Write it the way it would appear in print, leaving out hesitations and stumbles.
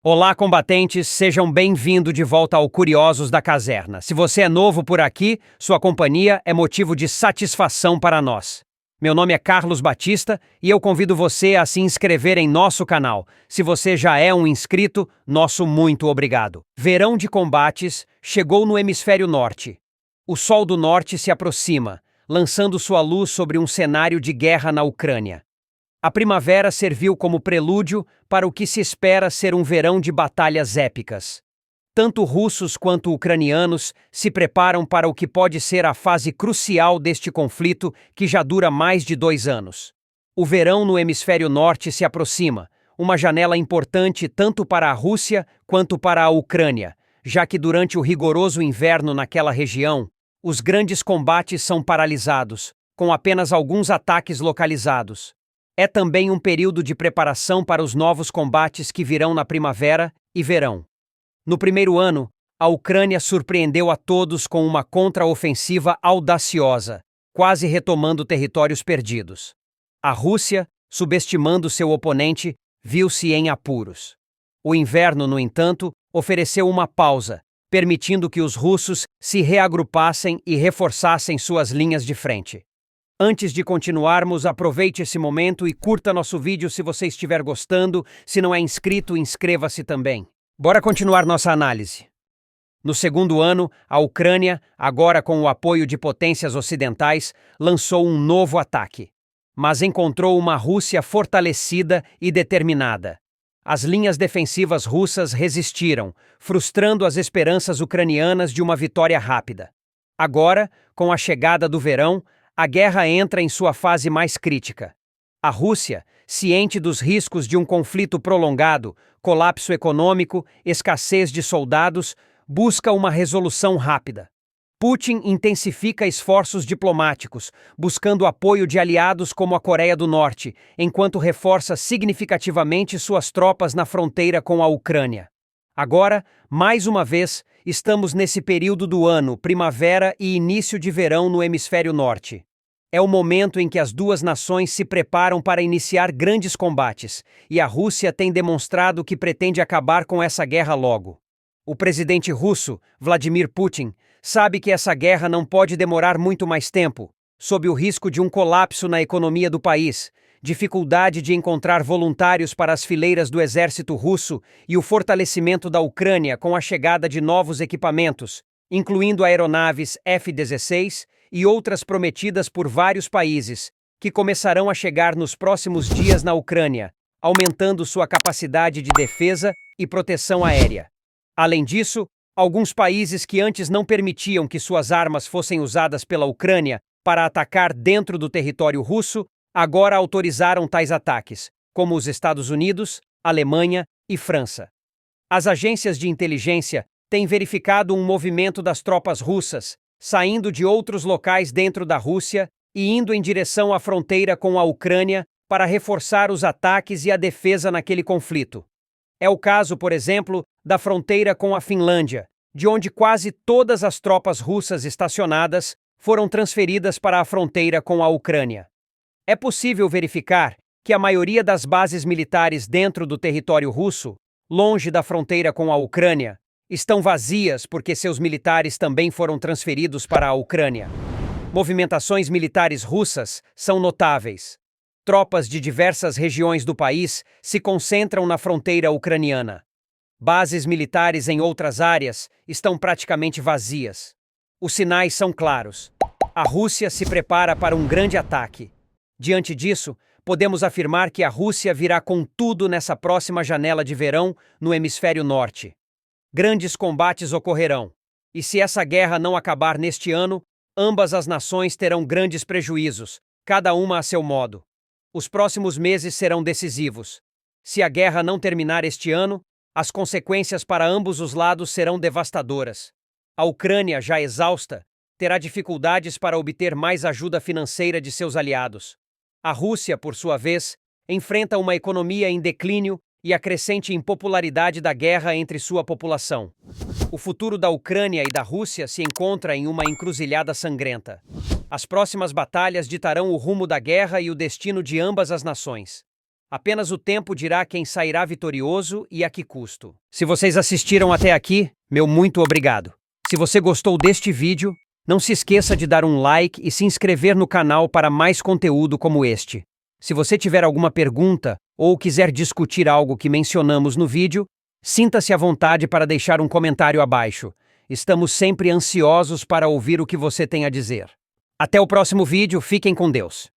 Olá, combatentes, sejam bem-vindos de volta ao Curiosos da Caserna. Se você é novo por aqui, sua companhia é motivo de satisfação para nós. Meu nome é Carlos Batista e eu convido você a se inscrever em nosso canal. Se você já é um inscrito, nosso muito obrigado. Verão de combates chegou no hemisfério norte. O Sol do Norte se aproxima, lançando sua luz sobre um cenário de guerra na Ucrânia. A primavera serviu como prelúdio para o que se espera ser um verão de batalhas épicas. Tanto russos quanto ucranianos se preparam para o que pode ser a fase crucial deste conflito que já dura mais de 2 anos. O verão no hemisfério norte se aproxima, uma janela importante tanto para a Rússia quanto para a Ucrânia, já que durante o rigoroso inverno naquela região, os grandes combates são paralisados, com apenas alguns ataques localizados. É também um período de preparação para os novos combates que virão na primavera e verão. No primeiro ano, a Ucrânia surpreendeu a todos com uma contraofensiva audaciosa, quase retomando territórios perdidos. A Rússia, subestimando seu oponente, viu-se em apuros. O inverno, no entanto, ofereceu uma pausa, permitindo que os russos se reagrupassem e reforçassem suas linhas de frente. Antes de continuarmos, aproveite esse momento e curta nosso vídeo se você estiver gostando. Se não é inscrito, inscreva-se também. Bora continuar nossa análise. No segundo ano, a Ucrânia, agora com o apoio de potências ocidentais, lançou um novo ataque. Mas encontrou uma Rússia fortalecida e determinada. As linhas defensivas russas resistiram, frustrando as esperanças ucranianas de uma vitória rápida. Agora, com a chegada do verão, a guerra entra em sua fase mais crítica. A Rússia, ciente dos riscos de um conflito prolongado, colapso econômico, escassez de soldados, busca uma resolução rápida. Putin intensifica esforços diplomáticos, buscando apoio de aliados como a Coreia do Norte, enquanto reforça significativamente suas tropas na fronteira com a Ucrânia. Agora, mais uma vez, estamos nesse período do ano, primavera e início de verão no hemisfério norte. É o momento em que as duas nações se preparam para iniciar grandes combates, e a Rússia tem demonstrado que pretende acabar com essa guerra logo. O presidente russo, Vladimir Putin, sabe que essa guerra não pode demorar muito mais tempo, sob o risco de um colapso na economia do país, dificuldade de encontrar voluntários para as fileiras do exército russo e o fortalecimento da Ucrânia com a chegada de novos equipamentos, incluindo aeronaves F-16 e outras prometidas por vários países, que começarão a chegar nos próximos dias na Ucrânia, aumentando sua capacidade de defesa e proteção aérea. Além disso, alguns países que antes não permitiam que suas armas fossem usadas pela Ucrânia para atacar dentro do território russo, agora autorizaram tais ataques, como os Estados Unidos, Alemanha e França. As agências de inteligência têm verificado um movimento das tropas russas, saindo de outros locais dentro da Rússia e indo em direção à fronteira com a Ucrânia para reforçar os ataques e a defesa naquele conflito. É o caso, por exemplo, da fronteira com a Finlândia, de onde quase todas as tropas russas estacionadas foram transferidas para a fronteira com a Ucrânia. É possível verificar que a maioria das bases militares dentro do território russo, longe da fronteira com a Ucrânia, estão vazias porque seus militares também foram transferidos para a Ucrânia. Movimentações militares russas são notáveis. Tropas de diversas regiões do país se concentram na fronteira ucraniana. Bases militares em outras áreas estão praticamente vazias. Os sinais são claros. A Rússia se prepara para um grande ataque. Diante disso, podemos afirmar que a Rússia virá com tudo nessa próxima janela de verão no hemisfério norte. Grandes combates ocorrerão, e se essa guerra não acabar neste ano, ambas as nações terão grandes prejuízos, cada uma a seu modo. Os próximos meses serão decisivos. Se a guerra não terminar este ano, as consequências para ambos os lados serão devastadoras. A Ucrânia, já exausta, terá dificuldades para obter mais ajuda financeira de seus aliados. A Rússia, por sua vez, enfrenta uma economia em declínio e a crescente impopularidade da guerra entre sua população. O futuro da Ucrânia e da Rússia se encontra em uma encruzilhada sangrenta. As próximas batalhas ditarão o rumo da guerra e o destino de ambas as nações. Apenas o tempo dirá quem sairá vitorioso e a que custo. Se vocês assistiram até aqui, meu muito obrigado. Se você gostou deste vídeo, não se esqueça de dar um like e se inscrever no canal para mais conteúdo como este. Se você tiver alguma pergunta ou quiser discutir algo que mencionamos no vídeo, sinta-se à vontade para deixar um comentário abaixo. Estamos sempre ansiosos para ouvir o que você tem a dizer. Até o próximo vídeo, fiquem com Deus.